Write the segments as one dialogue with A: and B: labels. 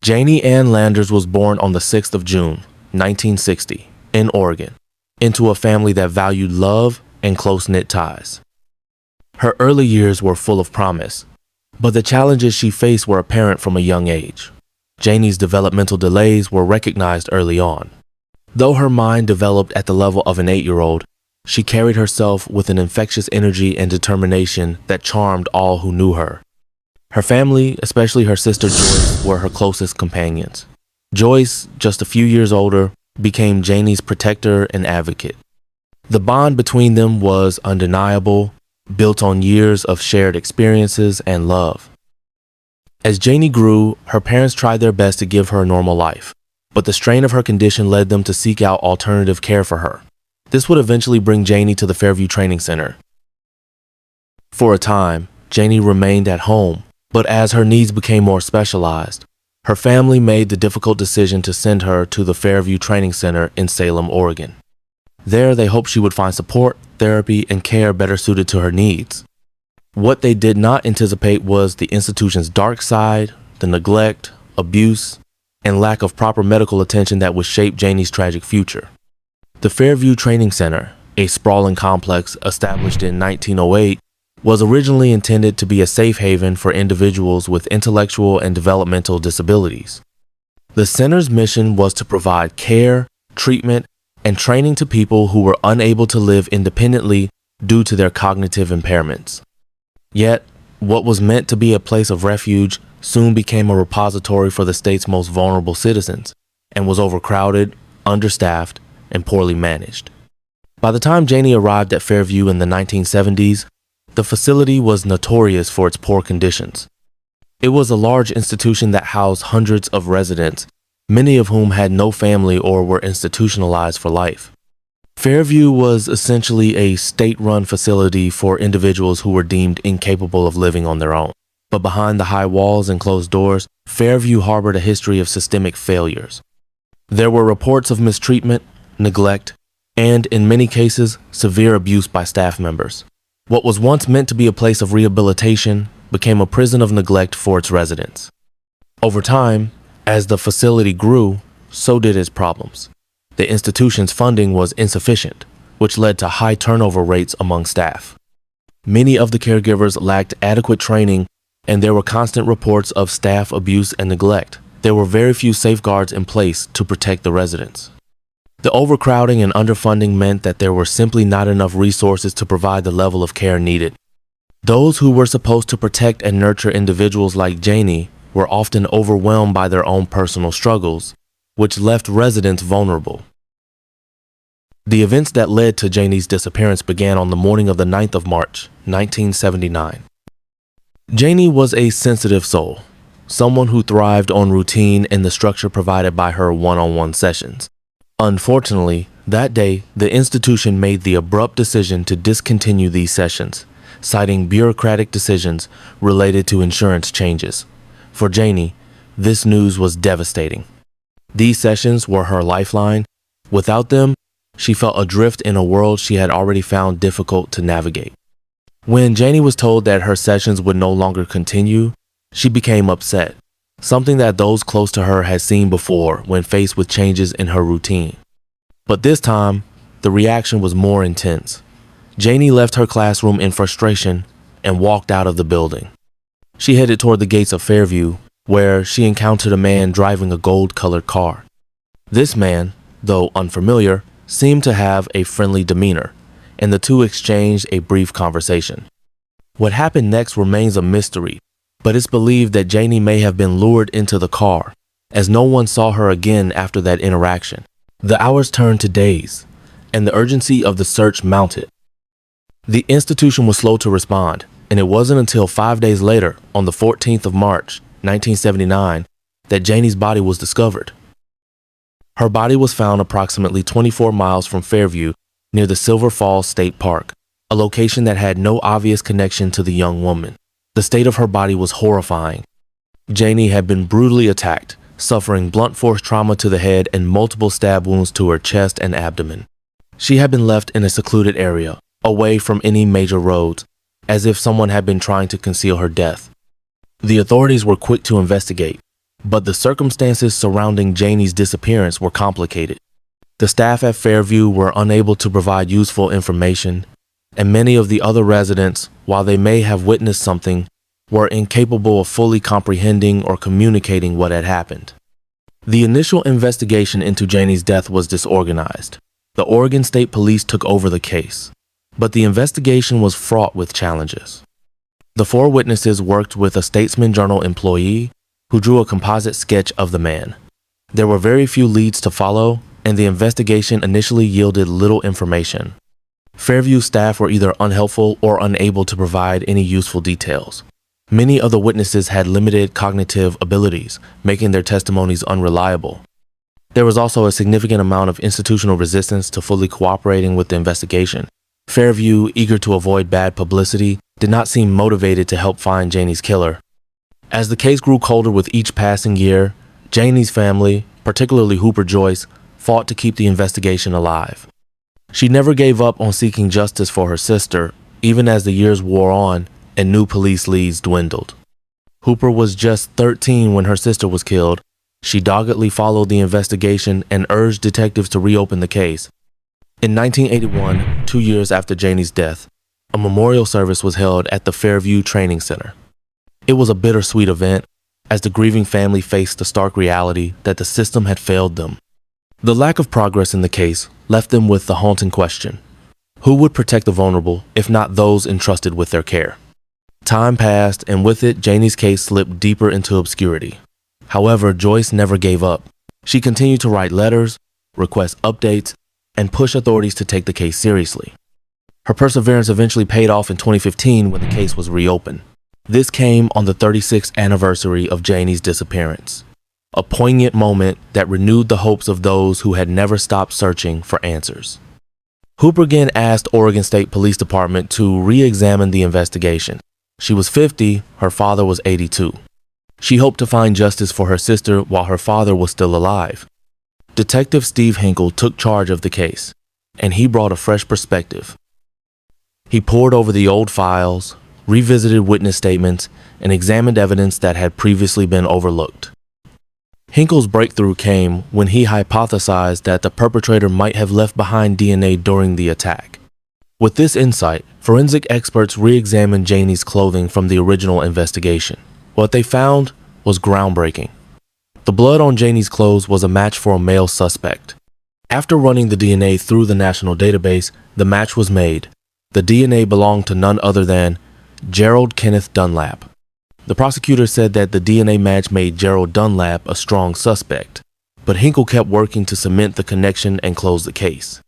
A: Janie Ann Landers was born on the 6th of June, 1960, in Oregon, into a family that valued love and close-knit ties. Her early years were full of promise, but the challenges she faced were apparent from a young age. Janie's developmental delays were recognized early on. Though her mind developed at the level of an 8-year-old, she carried herself with an infectious energy and determination that charmed all who knew her. Her family, especially her sister Joyce, were her closest companions. Joyce, just a few years older, became Janie's protector and advocate. The bond between them was undeniable, built on years of shared experiences and love. As Janie grew, her parents tried their best to give her a normal life, but the strain of her condition led them to seek out alternative care for her. This would eventually bring Janie to the Fairview Training Center. For a time, Janie remained at home, but as her needs became more specialized, her family made the difficult decision to send her to the Fairview Training Center in Salem, Oregon. There, they hoped she would find support, therapy, and care better suited to her needs. What they did not anticipate was the institution's dark side, the neglect, abuse, and lack of proper medical attention that would shape Janie's tragic future. The Fairview Training Center, a sprawling complex established in 1908, was originally intended to be a safe haven for individuals with intellectual and developmental disabilities. The center's mission was to provide care, treatment, and training to people who were unable to live independently due to their cognitive impairments. Yet, what was meant to be a place of refuge soon became a repository for the state's most vulnerable citizens, and was overcrowded, understaffed, and poorly managed. By the time Janie arrived at Fairview in the 1970s, the facility was notorious for its poor conditions. It was a large institution that housed hundreds of residents, many of whom had no family or were institutionalized for life. Fairview was essentially a state-run facility for individuals who were deemed incapable of living on their own. But behind the high walls and closed doors, Fairview harbored a history of systemic failures. There were reports of mistreatment, neglect, and, in many cases, severe abuse by staff members. What was once meant to be a place of rehabilitation became a prison of neglect for its residents. Over time, as the facility grew, so did its problems. The institution's funding was insufficient, which led to high turnover rates among staff. Many of the caregivers lacked adequate training, and there were constant reports of staff abuse and neglect. There were very few safeguards in place to protect the residents. The overcrowding and underfunding meant that there were simply not enough resources to provide the level of care needed. Those who were supposed to protect and nurture individuals like Janie were often overwhelmed by their own personal struggles, which left residents vulnerable. The events that led to Janie's disappearance began on the morning of the 9th of March, 1979. Janie was a sensitive soul, someone who thrived on routine and the structure provided by her one-on-one sessions. Unfortunately, that day, the institution made the abrupt decision to discontinue these sessions, citing bureaucratic decisions related to insurance changes. For Janie, this news was devastating. These sessions were her lifeline. Without them, she felt adrift in a world she had already found difficult to navigate. When Janie was told that her sessions would no longer continue, she became upset, something that those close to her had seen before when faced with changes in her routine. But this time, the reaction was more intense. Janie left her classroom in frustration and walked out of the building. She headed toward the gates of Fairview, where she encountered a man driving a gold-colored car. This man, though unfamiliar, seemed to have a friendly demeanor, and the two exchanged a brief conversation. What happened next remains a mystery, but it's believed that Janie may have been lured into the car, as no one saw her again after that interaction. The hours turned to days, and the urgency of the search mounted. The institution was slow to respond, and it wasn't until 5 days later, on the 14th of March, 1979, that Janie's body was discovered. Her body was found approximately 24 miles from Fairview, near the Silver Falls State Park, a location that had no obvious connection to the young woman. The state of her body was horrifying. Janie had been brutally attacked, suffering blunt force trauma to the head and multiple stab wounds to her chest and abdomen. She had been left in a secluded area, away from any major roads, as if someone had been trying to conceal her death. The authorities were quick to investigate, But the circumstances surrounding Janie's disappearance were complicated. The staff at Fairview were unable to provide useful information, and many of the other residents, while they may have witnessed something, were incapable of fully comprehending or communicating what had happened. The initial investigation into Janie's death was disorganized. The Oregon State Police took over the case, but the investigation was fraught with challenges. The four witnesses worked with a Statesman Journal employee who drew a composite sketch of the man. There were very few leads to follow, and the investigation initially yielded little information. Fairview staff were either unhelpful or unable to provide any useful details. Many of the witnesses had limited cognitive abilities, making their testimonies unreliable. There was also a significant amount of institutional resistance to fully cooperating with the investigation. Fairview, eager to avoid bad publicity, did not seem motivated to help find Janie's killer. As the case grew colder with each passing year, Janie's family, particularly Hooper Joyce, fought to keep the investigation alive. She never gave up on seeking justice for her sister, even as the years wore on and new police leads dwindled. Hooper was just 13 when her sister was killed. She doggedly followed the investigation and urged detectives to reopen the case. In 1981, 2 years after Janie's death, a memorial service was held at the Fairview Training Center. It was a bittersweet event, as the grieving family faced the stark reality that the system had failed them. The lack of progress in the case left them with the haunting question: who would protect the vulnerable if not those entrusted with their care? Time passed, and with it, Janie's case slipped deeper into obscurity. However, Joyce never gave up. She continued to write letters, request updates, and push authorities to take the case seriously. Her perseverance eventually paid off in 2015 when the case was reopened. This came on the 36th anniversary of Janie's disappearance, a poignant moment that renewed the hopes of those who had never stopped searching for answers. Hooper again asked Oregon State Police Department to re-examine the investigation. She was 50, her father was 82. She hoped to find justice for her sister while her father was still alive. Detective Steve Hinkle took charge of the case, and he brought a fresh perspective. He pored over the old files, revisited witness statements, and examined evidence that had previously been overlooked. Hinkle's breakthrough came when he hypothesized that the perpetrator might have left behind DNA during the attack. With this insight, forensic experts re-examined Janie's clothing from the original investigation. What they found was groundbreaking. The blood on Janie's clothes was a match for a male suspect. After running the DNA through the national database, the match was made. The DNA belonged to none other than Gerald Kenneth Dunlap. The prosecutor said that the DNA match made Gerald Dunlap a strong suspect, but Hinkle kept working to cement the connection and close the case.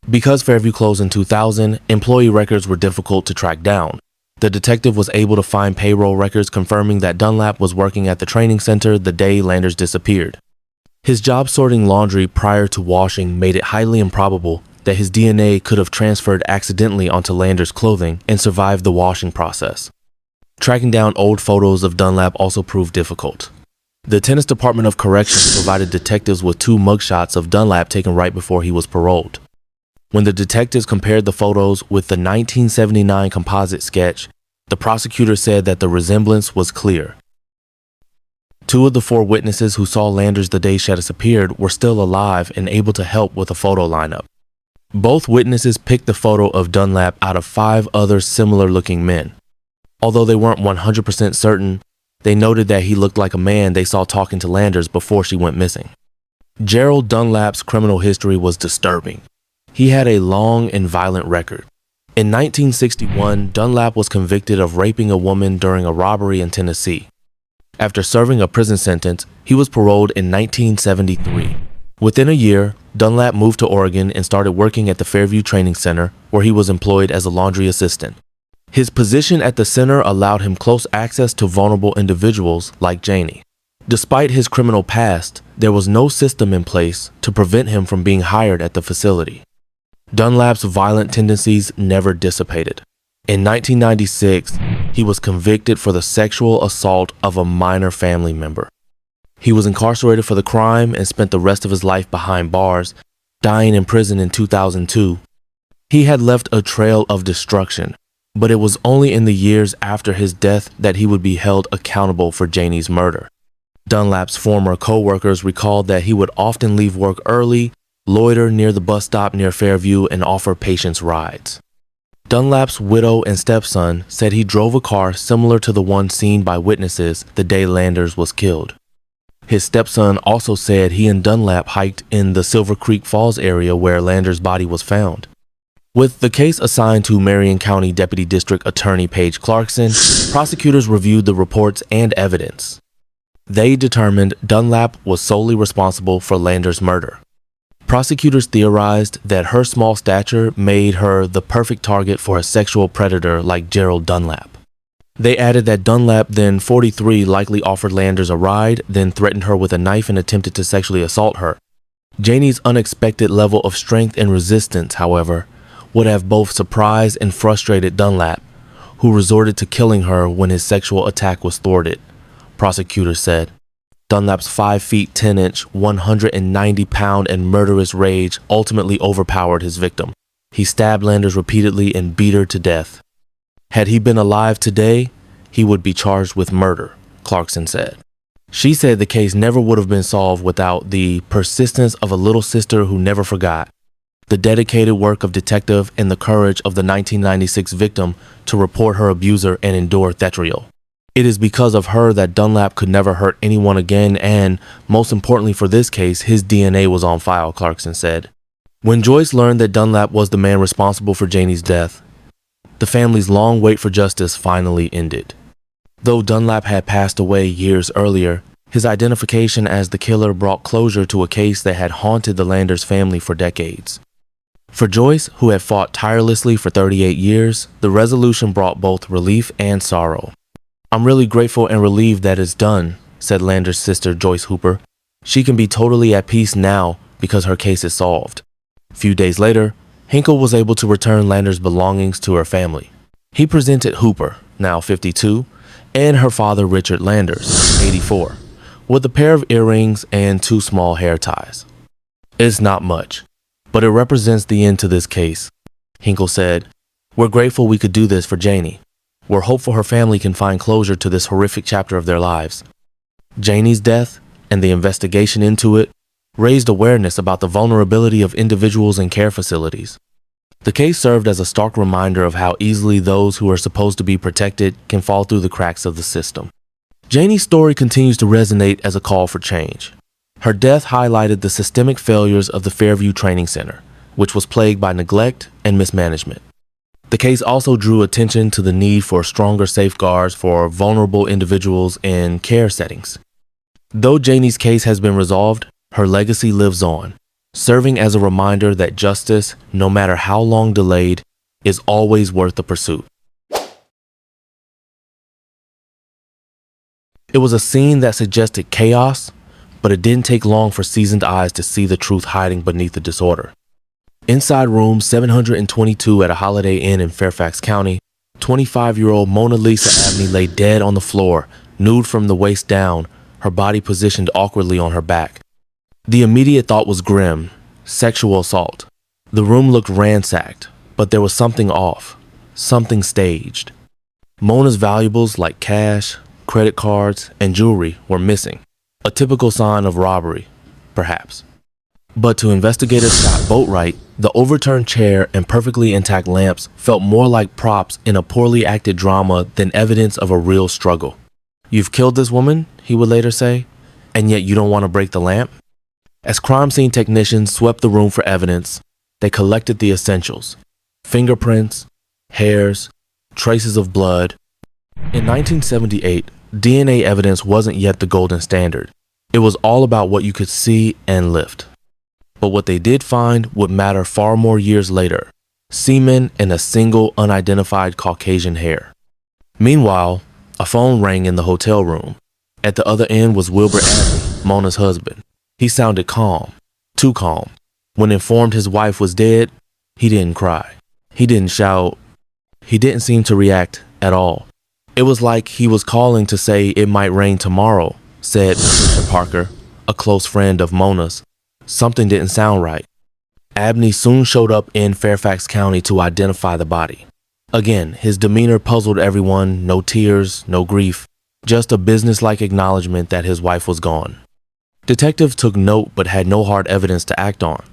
A: Because Fairview closed in 2000, employee records were difficult to track down. The detective was able to find payroll records confirming that Dunlap was working at the training center the day Landers disappeared. His job sorting laundry prior to washing made it highly improbable that his DNA could have transferred accidentally onto Landers' clothing and survived the washing process. Tracking down old photos of Dunlap also proved difficult. The Tennessee Department of Corrections provided detectives with 2 mugshots of Dunlap taken right before he was paroled. When the detectives compared the photos with the 1979 composite sketch, the prosecutor said that the resemblance was clear. 2 of the 4 witnesses who saw Landers the day she disappeared were still alive and able to help with a photo lineup. Both witnesses picked the photo of Dunlap out of 5 other similar-looking men. Although they weren't 100% certain, they noted that he looked like a man they saw talking to Landers before she went missing. Gerald Dunlap's criminal history was disturbing. He had a long and violent record. In 1961, Dunlap was convicted of raping a woman during a robbery in Tennessee. After serving a prison sentence, he was paroled in 1973. Within a year, Dunlap moved to Oregon and started working at the Fairview Training Center, where he was employed as a laundry assistant. His position at the center allowed him close access to vulnerable individuals like Janie. Despite his criminal past, there was no system in place to prevent him from being hired at the facility. Dunlap's violent tendencies never dissipated. In 1996, he was convicted for the sexual assault of a minor family member. He was incarcerated for the crime and spent the rest of his life behind bars, dying in prison in 2002. He had left a trail of destruction, But it was only in the years after his death that he would be held accountable for Janie's murder. Dunlap's former co-workers recalled that he would often leave work early, loiter near the bus stop near Fairview, and offer patients rides. Dunlap's widow and stepson said he drove a car similar to the one seen by witnesses the day Landers was killed. His stepson also said he and Dunlap hiked in the Silver Creek Falls area where Landers' body was found. With the case assigned to Marion County Deputy District Attorney Paige Clarkson, prosecutors reviewed the reports and evidence. They determined Dunlap was solely responsible for Landers' murder. Prosecutors theorized that her small stature made her the perfect target for a sexual predator like Gerald Dunlap. They added that Dunlap, then 43, likely offered Landers a ride, then threatened her with a knife and attempted to sexually assault her. Janie's unexpected level of strength and resistance, however, would have both surprised and frustrated Dunlap, who resorted to killing her when his sexual attack was thwarted, prosecutors said. Dunlap's 5 feet 10 inch, 190-pound and murderous rage ultimately overpowered his victim. He stabbed Landers repeatedly and beat her to death. Had he been alive today, he would be charged with murder, Clarkson said. She said the case never would have been solved without the persistence of a little sister who never forgot, the dedicated work of detective, and the courage of the 1996 victim to report her abuser and endure theatrial. It is because of her that Dunlap could never hurt anyone again, and, most importantly for this case, his DNA was on file, Clarkson said. When Joyce learned that Dunlap was the man responsible for Janie's death, the family's long wait for justice finally ended. Though Dunlap had passed away years earlier, his identification as the killer brought closure to a case that had haunted the Landers family for decades. For Joyce, who had fought tirelessly for 38 years, the resolution brought both relief and sorrow. "I'm really grateful and relieved that it's done," said Landers' sister Joyce Hooper. "She can be totally at peace now because her case is solved." A few days later, Hinkle was able to return Landers' belongings to her family. He presented Hooper, now 52, and her father Richard Landers, 84, with a pair of earrings and 2 small hair ties. "It's not much, but it represents the end to this case," Hinkle said. "We're grateful we could do this for Janie. We're hopeful her family can find closure to this horrific chapter of their lives." Janie's death and the investigation into it raised awareness about the vulnerability of individuals in care facilities. The case served as a stark reminder of how easily those who are supposed to be protected can fall through the cracks of the system. Janie's story continues to resonate as a call for change. Her death highlighted the systemic failures of the Fairview Training Center, which was plagued by neglect and mismanagement. The case also drew attention to the need for stronger safeguards for vulnerable individuals in care settings. Though Janie's case has been resolved, her legacy lives on, serving as a reminder that justice, no matter how long delayed, is always worth the pursuit. It was a scene that suggested chaos, but it didn't take long for seasoned eyes to see the truth hiding beneath the disorder. Inside room 722 at a Holiday Inn in Fairfax County, 25-year-old Mona Lisa Abney lay dead on the floor, nude from the waist down, her body positioned awkwardly on her back. The immediate thought was grim: sexual assault. The room looked ransacked, but there was something off, something staged. Mona's valuables like cash, credit cards, and jewelry were missing, a typical sign of robbery, perhaps. But to investigators Scott Boatwright, the overturned chair and perfectly intact lamps felt more like props in a poorly acted drama than evidence of a real struggle. "You've killed this woman," he would later say, "and yet you don't want to break the lamp?" As crime scene technicians swept the room for evidence, they collected the essentials: fingerprints, hairs, traces of blood. In 1978, DNA evidence wasn't yet the golden standard. It was all about what you could see and lift. But what they did find would matter far more years later: semen and a single unidentified Caucasian hair. Meanwhile, a phone rang in the hotel room. At the other end was Wilbur Abney, Mona's husband. He sounded calm, too calm. When informed his wife was dead, he didn't cry. He didn't shout. He didn't seem to react at all. It was like he was calling to say it might rain tomorrow, said Patricia Parker, a close friend of Mona's. Something didn't sound right. Abney soon showed up in Fairfax County to identify the body. Again, his demeanor puzzled everyone, no tears, no grief, just a businesslike acknowledgement that his wife was gone. Detectives took note but had no hard evidence to act on.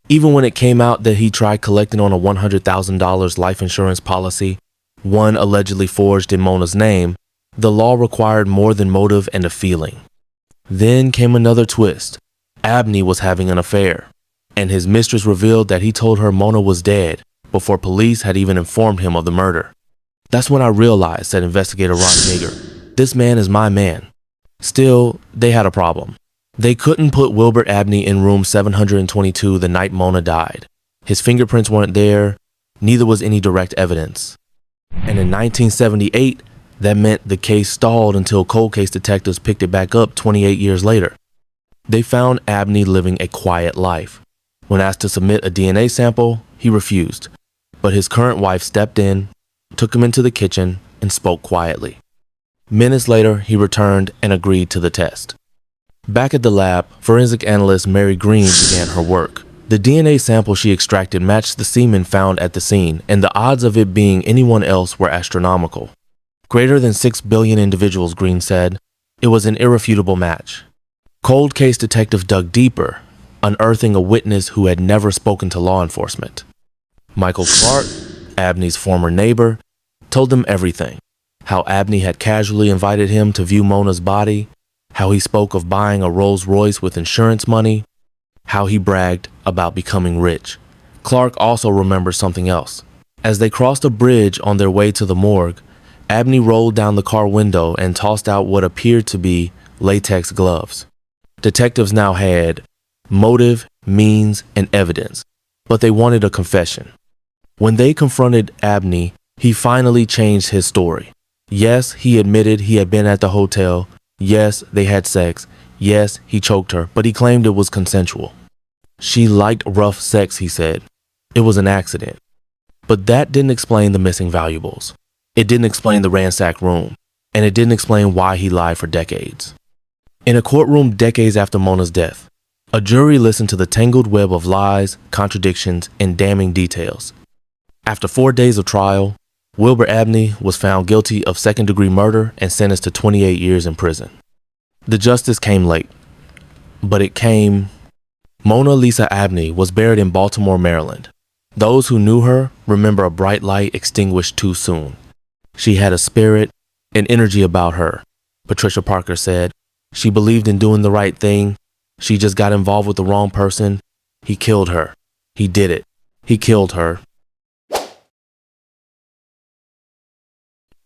A: Even when it came out that he tried collecting on a $100,000 life insurance policy, one allegedly forged in Mona's name, the law required more than motive and a feeling. Then came another twist. Abney was having an affair, and his mistress revealed that he told her Mona was dead before police had even informed him of the murder. That's when I realized, said investigator Ron Yeager, this man is my man. Still, they had a problem. They couldn't put Wilbert Abney in room 722 the night Mona died. His fingerprints weren't there, neither was any direct evidence. And in 1978, that meant the case stalled until cold case detectives picked it back up 28 years later. They found Abney living a quiet life. When asked to submit a DNA sample, he refused. But his current wife stepped in, took him into the kitchen, and spoke quietly. Minutes later, he returned and agreed to the test. Back at the lab, forensic analyst Mary Green began her work. The DNA sample she extracted matched the semen found at the scene, and the odds of it being anyone else were astronomical. Greater than 6 billion individuals, Green said. It was an irrefutable match. Cold case detectives dug deeper, unearthing a witness who had never spoken to law enforcement. Michael Clark, Abney's former neighbor, told them everything. How Abney had casually invited him to view Mona's body, how he spoke of buying a Rolls Royce with insurance money, how he bragged about becoming rich. Clark also remembers something else. As they crossed a bridge on their way to the morgue, Abney rolled down the car window and tossed out what appeared to be latex gloves. Detectives now had motive, means, and evidence, but they wanted a confession. When they confronted Abney, he finally changed his story. Yes, he admitted he had been at the hotel. Yes, they had sex. Yes, he choked her, but he claimed it was consensual. She liked rough sex, he said. It was an accident. But that didn't explain the missing valuables. It didn't explain the ransacked room, and it didn't explain why he lied for decades. In a courtroom decades after Mona's death, a jury listened to the tangled web of lies, contradictions, and damning details. After 4 days of trial, Wilbert Abney was found guilty of second-degree murder and sentenced to 28 years in prison. The justice came late, but it came. Mona Lisa Abney was buried in Baltimore, Maryland. Those who knew her remember a bright light extinguished too soon. She had a spirit, an energy about her. Patricia Parker said, she believed in doing the right thing. She just got involved with the wrong person. He killed her. He did it. He killed her.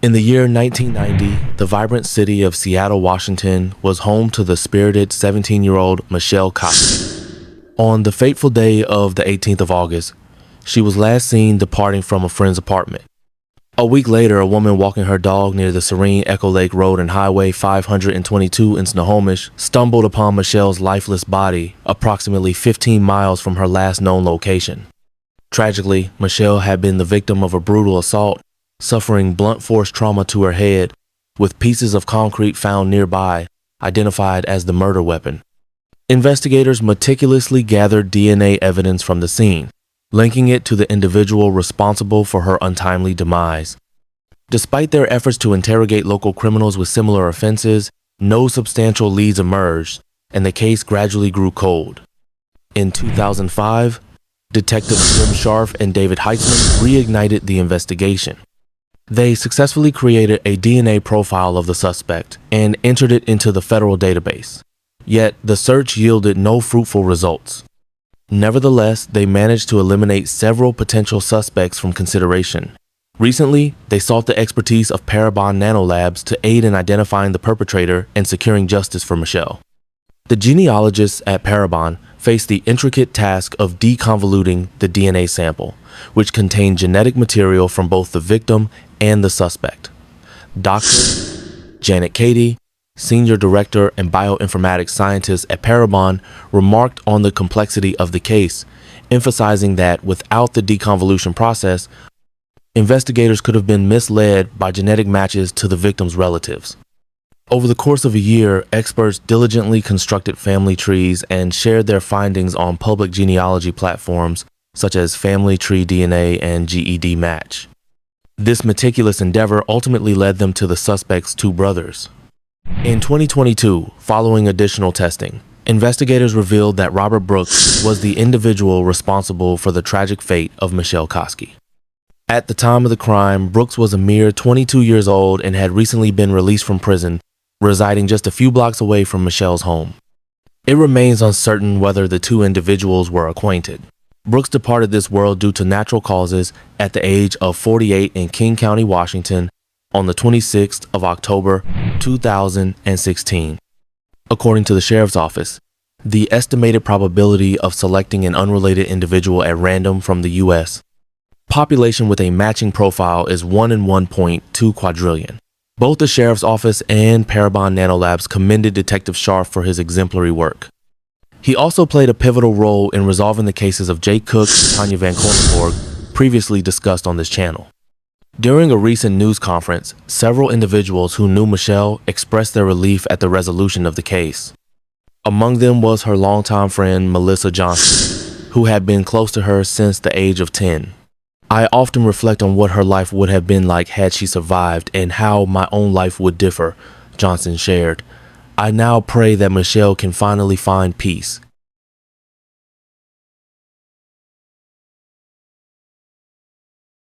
A: In the year 1990, the vibrant city of Seattle, Washington was home to the spirited 17-year-old Michelle Cox. On the fateful day of the 18th of August, she was last seen departing from a friend's apartment. A week later, a woman walking her dog near the serene Echo Lake Road and Highway 522 in Snohomish stumbled upon Michelle's lifeless body approximately 15 miles from her last known location. Tragically, Michelle had been the victim of a brutal assault, suffering blunt force trauma to her head, with pieces of concrete found nearby, identified as the murder weapon. Investigators meticulously gathered DNA evidence from the scene, linking it to the individual responsible for her untimely demise. Despite their efforts to interrogate local criminals with similar offenses, no substantial leads emerged, and the case gradually grew cold. In 2005, Detectives Jim Scharf and David Heitzman reignited the investigation. They successfully created a DNA profile of the suspect and entered it into the federal database. Yet, the search yielded no fruitful results. Nevertheless, they managed to eliminate several potential suspects from consideration. Recently, they sought the expertise of Parabon Nanolabs to aid in identifying the perpetrator and securing justice for Michelle. The genealogists at Parabon faced the intricate task of deconvoluting the DNA sample, which contained genetic material from both the victim and the suspect. Dr. Janet Cady, Senior Director and Bioinformatics Scientist at Parabon, remarked on the complexity of the case, emphasizing that without the deconvolution process, investigators could have been misled by genetic matches to the victim's relatives. Over the course of a year, experts diligently constructed family trees and shared their findings on public genealogy platforms such as Family Tree DNA and GED Match. This meticulous endeavor ultimately led them to the suspect's two brothers. In 2022, following additional testing, investigators revealed that Robert Brooks was the individual responsible for the tragic fate of Michelle Cox. At the time of the crime, Brooks was a mere 22 years old and had recently been released from prison, residing just a few blocks away from Michelle's home. It remains uncertain whether the two individuals were acquainted. Brooks departed this world due to natural causes at the age of 48 in King County, Washington, on the 26th of October, 2016. According to the sheriff's office, the estimated probability of selecting an unrelated individual at random from the U.S. population with a matching profile is 1 in 1.2 quadrillion. Both the sheriff's office and Parabon Nanolabs commended Detective Scharf for his exemplary work. He also played a pivotal role in resolving the cases of Jay Cook and Tanya Van Korlenborg, previously discussed on this channel. During a recent news conference, several individuals who knew Michelle expressed their relief at the resolution of the case. Among them was her longtime friend Melissa Johnson, who had been close to her since the age of 10. I often reflect on what her life would have been like had she survived and how my own life would differ, Johnson shared. I now pray that Michelle can finally find peace,